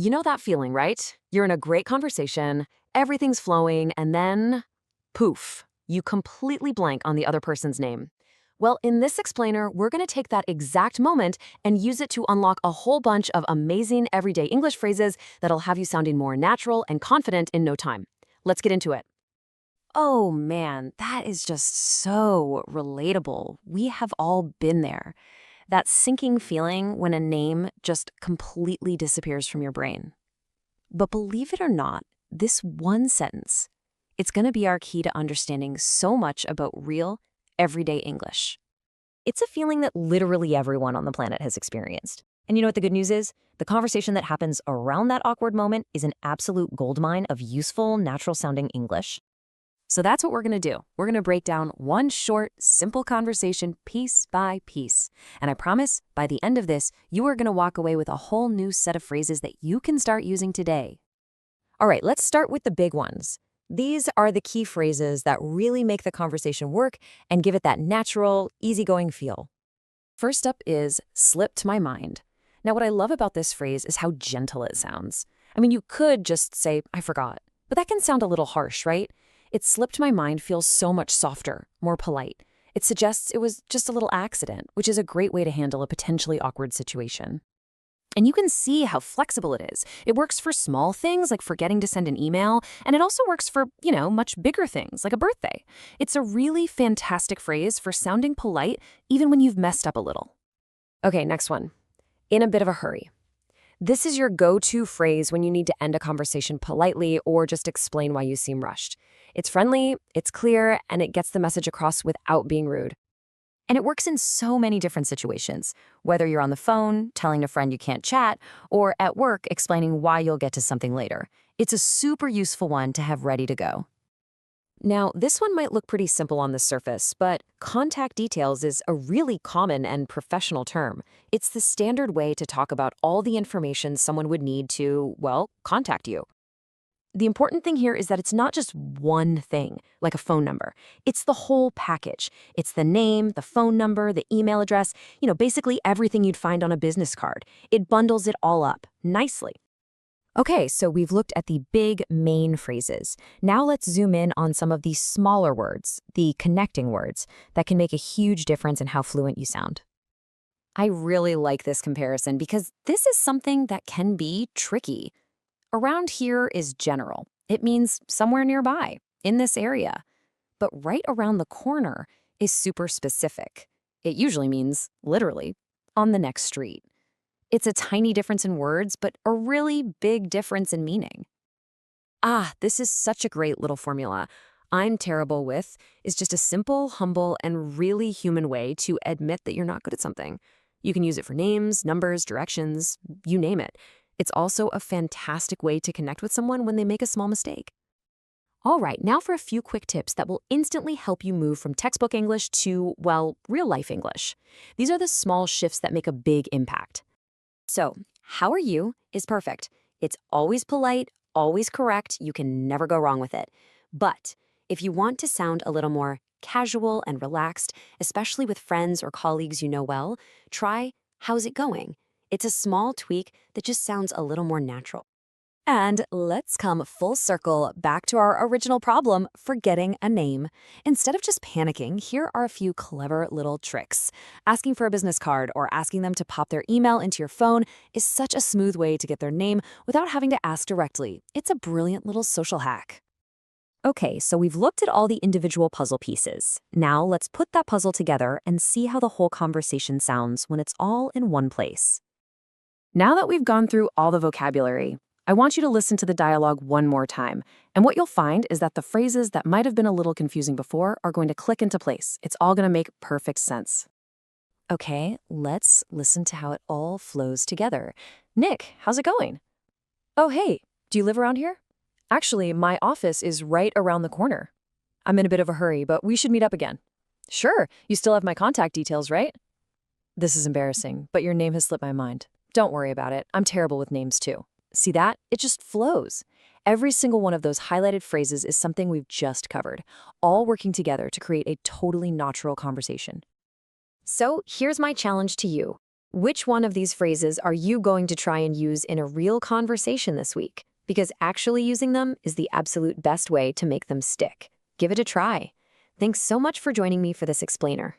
You know that feeling, right? You're in a great conversation, everything's flowing, and then, poof, you completely blank on the other person's name. Well, in this explainer, we're going to take that exact moment and use it to unlock a whole bunch of amazing everyday English phrases that'll have you sounding more natural and confident in no time. Let's get into it. Oh man, that is just so relatable. We have all been there. That sinking feeling when a name just completely disappears from your brain. But believe it or not, this one sentence, it's going to be our key to understanding so much about real, everyday English. It's a feeling that literally everyone on the planet has experienced. And you know what the good news is? The conversation that happens around that awkward moment is an absolute goldmine of useful, natural-sounding English. So that's what we're going to do. We're going to break down one short, simple conversation piece by piece. And I promise, by the end of this, you are going to walk away with a whole new set of phrases that you can start using today. All right, let's start with the big ones. These are the key phrases that really make the conversation work and give it that natural, easygoing feel. First up is slipped my mind. Now, what I love about this phrase is how gentle it sounds. I mean, you could just say, I forgot, but that can sound a little harsh, right? It slipped my mind feels so much softer, more polite. It suggests it was just a little accident, which is a great way to handle a potentially awkward situation. And you can see how flexible it is. It works for small things like forgetting to send an email, and it also works for, much bigger things like a birthday. It's a really fantastic phrase for sounding polite even when you've messed up a little. Okay, next one. In a bit of a hurry. This is your go-to phrase when you need to end a conversation politely or just explain why you seem rushed. It's friendly, it's clear, and it gets the message across without being rude. And it works in so many different situations, whether you're on the phone, telling a friend you can't chat, or at work explaining why you'll get to something later. It's a super useful one to have ready to go. Now, this one might look pretty simple on the surface, but contact details is a really common and professional term. It's the standard way to talk about all the information someone would need to, contact you. The important thing here is that it's not just one thing, like a phone number. It's the whole package. It's the name, the phone number, the email address, basically everything you'd find on a business card. It bundles it all up nicely. Okay, so we've looked at the big main phrases. Now let's zoom in on some of the smaller words, the connecting words, that can make a huge difference in how fluent you sound. I really like this comparison because this is something that can be tricky. Around here is general. It means somewhere nearby, in this area. But right around the corner is super specific. It usually means, literally, on the next street. It's a tiny difference in words, but a really big difference in meaning. This is such a great little formula. I'm terrible with is just a simple, humble, and really human way to admit that you're not good at something. You can use it for names, numbers, directions, you name it. It's also a fantastic way to connect with someone when they make a small mistake. All right, now for a few quick tips that will instantly help you move from textbook English to, real-life English. These are the small shifts that make a big impact. So, how are you is perfect. It's always polite, always correct. You can never go wrong with it. But if you want to sound a little more casual and relaxed, especially with friends or colleagues you know well, try, how's it going? It's a small tweak that just sounds a little more natural. And let's come full circle back to our original problem, forgetting a name. Instead of just panicking, here are a few clever little tricks. Asking for a business card or asking them to pop their email into your phone is such a smooth way to get their name without having to ask directly. It's a brilliant little social hack. Okay, so we've looked at all the individual puzzle pieces. Now let's put that puzzle together and see how the whole conversation sounds when it's all in one place. Now that we've gone through all the vocabulary, I want you to listen to the dialogue one more time. And what you'll find is that the phrases that might have been a little confusing before are going to click into place. It's all going to make perfect sense. Okay, let's listen to how it all flows together. Nick, how's it going? Oh, hey, do you live around here? Actually, my office is right around the corner. I'm in a bit of a hurry, but we should meet up again. Sure, you still have my contact details, right? This is embarrassing, but your name has slipped my mind. Don't worry about it. I'm terrible with names too. See that? It just flows. Every single one of those highlighted phrases is something we've just covered, all working together to create a totally natural conversation. So here's my challenge to you. Which one of these phrases are you going to try and use in a real conversation this week? Because actually using them is the absolute best way to make them stick. Give it a try. Thanks so much for joining me for this explainer.